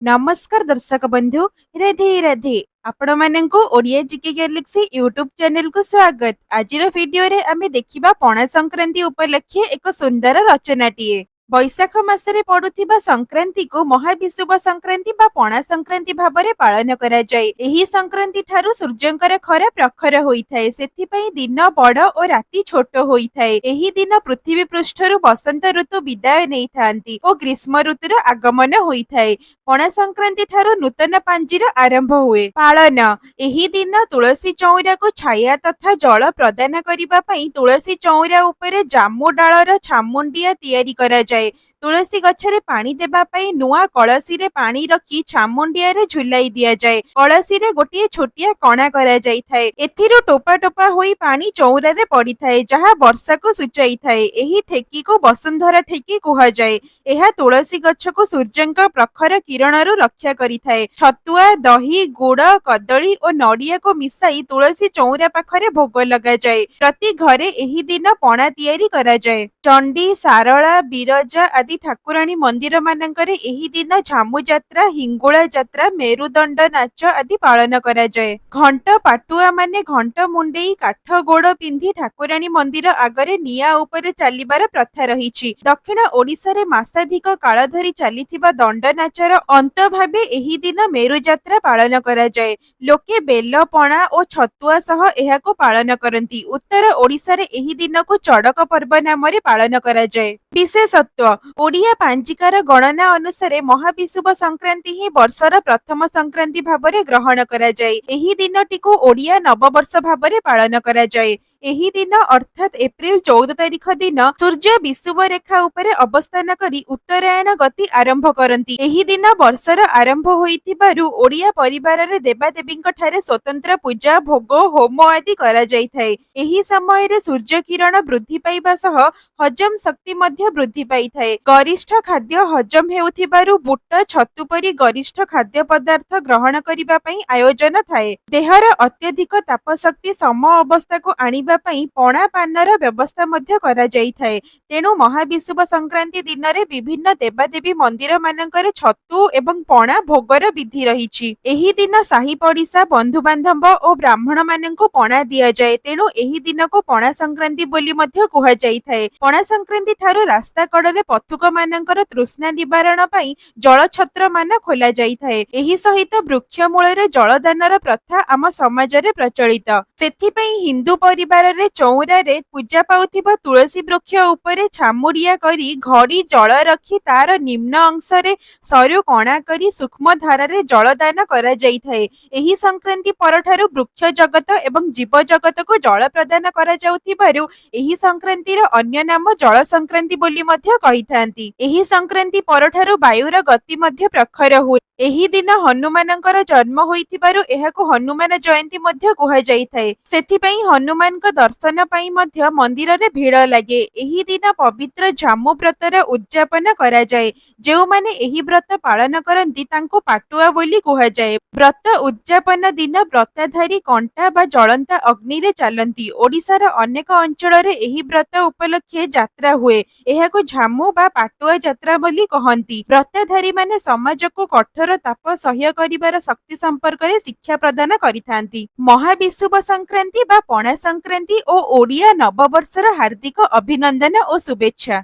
नमस्कार दर्शक बंधु राधे राधे आपण मानक Odia GK Galaxy YouTube channel को स्वागत। आज वीडियो रे आमे देखिबा पणा संक्रांति उपलक्षे एक सुंदर रचनाटीए। बैशाख मासरे पड़ुथिबा संक्रांति को महाविषुव संक्रांति बा पणा संक्रांति भाबरे पालन करा जाय। एही संक्रांति ठारू सूर्यंकर खरा प्रखर होइथाय, सेथिपई दिन बड़ और राति छोट होइथाय। एही दिन पृथ्वी पृष्ठरु बसंत ऋतु विदाय नै थांती और ग्रीष्म ऋतुर आगमन होइथाय। पणा संक्रांति ठारू नूतन पांजीर आरंभ हुए। पालन एही दिन तुलसी चौरा को छाया तथा जल प्रदान करिबा पई तुलसी चौरा उपरे जामु डालर छामुंडिया तैयारी करा जाय। तुलसी गछरे पानी देबा पई नुआ कलसी रे पानी रखी छामुंडिया रे झुलाई दिया जाय। कलसी रे गोटिए छोटिया कणा करा जाय थाए। एथिरो टोपा टोपा होई पानी चौरा रे पड़ी थाए, जहा वर्षा को सूचाई थाए। एही ठेकी को वसुंधरा ठेकी कुहा जाय। एहा तुलसी गछ को सूर्यंक प्रखर किरणरु रक्षा करिथाए। छतुआ दही गुड़ कदली और नड़िया को मिसाई तुलसी चौरा पाखरे भोग लगा जाए। प्रति घरे एही दिन पणा तैयारी करा जाए। चंडी सारला बिरजा आदि ठाकुराणी मंदिर मानकरे एही दिन झामु यात्रा हिंगुला यात्रा मेरुदंड नाच आदि पालन करा जाए। घंट पाटुआ माने घंट मुंडेई काठ गोड़ पिंधि ठाकुराणी मंदिर आगरे निया उपरे चलिबार प्रथा रहिछि। दक्षिण ओडिसा रे मासाधिक काल धरी चलिथिबा दंड नाचर अंत भाबे एही दिन मेरु यात्रा पालन करा जाए। लोके बेल पणा और छतुआ सह एहाको पालन करंती। उत्तर ओडिसा रे एही दिन को चड़क पर्व नाम रे पालन करा जाए। विशेषत्व ओडिया पांजिकार गणना अनुसार महाविषुव संक्रांति ही वर्षर प्रथम संक्रांति भाबरे ग्रहण करा जाए। एही दिनटिको ओडिया नववर्ष भाबरे पालन करा जाए। एही दिन अर्थात एप्रिल 14 तारिख दिन सूर्य विषुव रेखा उपरे अवस्थान करी उत्तरायण गति आरंभ करती। एही दिन वर्षर आरंभ होइथिबारु ओडिया परिवार रे देवादेवींक ठारे स्वतंत्र पूजा भोग होम आदि करा जाइथाय। एही समय रे सूर्य किरण वृद्धि पाइबा सह हजम शक्ति मध्य वृद्धि पाइथाय। गरिष्ठ खाद्य हजम हेउथिबारु बुट छतु परी गरिष्ठ खाद्य पदार्थ ग्रहण करिबा पई आयोजन थाए। देहर अत्यधिक ताप शक्ति सम अवस्था को आनिबा पई पणा पानर व्यवस्था मध्य करा जाइथाय। तेणु महाविषुव संक्रांति दिन रे विभिन्न देवादेवी मंदिर मानकर छतु एवं पणा भोगर विधि रहिछि। एही दिन साही पड़िसा बंधु बांधव और ब्राह्मण माननकु पणा दिया जाए। तेणु एही दिन को पणा संक्रांति बोली मध्य कुहा जाइथाय। पणा संक्रांति ठारो रास्ता कड़े पथुक मानकर तृष्णा निवारण पई जल छत्र मान खोला जाइथाय। एही सहित वृक्ष मूल रे जलदानर प्रथा आम समाज रे प्रचलित। सेथिपई हिंदू परिवार रे चौरा रे पूजा पाउथिबा तुलसी वृक्ष उपरे छामुड़िया करी घड़ी जल रखी तार निम्न अंश रे सरु कणा करी सूक्ष्म धारा रे जलदान करा जाइथाय। एही संक्रांति परठारु वृक्ष जगत एवं जीव जगत को जल प्रदान करा जाउथिबारु एही संक्रांति रो अन्य नाम जल संक्रांति बोली मध्य कहिथांती। एही संक्रांति परठारु वायुर गति मध्य प्रखर हुए। एही दिन हनुमानंकर जन्म होइथिबारु एहाको हनुमान जयंती मध्य कुहा जाइथाय। सेथिपई हनुमान को दर्शन पाई मध्य मंदिर रे भीड़ लागे। एही दिन पवित्र झामु व्रतर उद्यापन करा जाए। जेउ माने एही व्रत पालन करंती तांको पाटुआ बोली कुहा जाए। व्रत उद्यापन दिन व्रतधारी कंटा बा जलंता अग्नि रे चलंती। ओडिसार अनेक अंचल रे एही व्रत उपलक्षे यात्रा हुए। एहाको झामु बा पाटुआ यात्रा बोली कहंती। व्रतधारी माने समाज को कठोर ताप सह्य करिबार शक्ति संपर्क रे शिक्षा प्रदान करिथांती। महाविषुव संक्रांति बा पणा संक्रांति और ओडिया नववर्षर हार्दिक अभिनंदन और शुभेच्छा।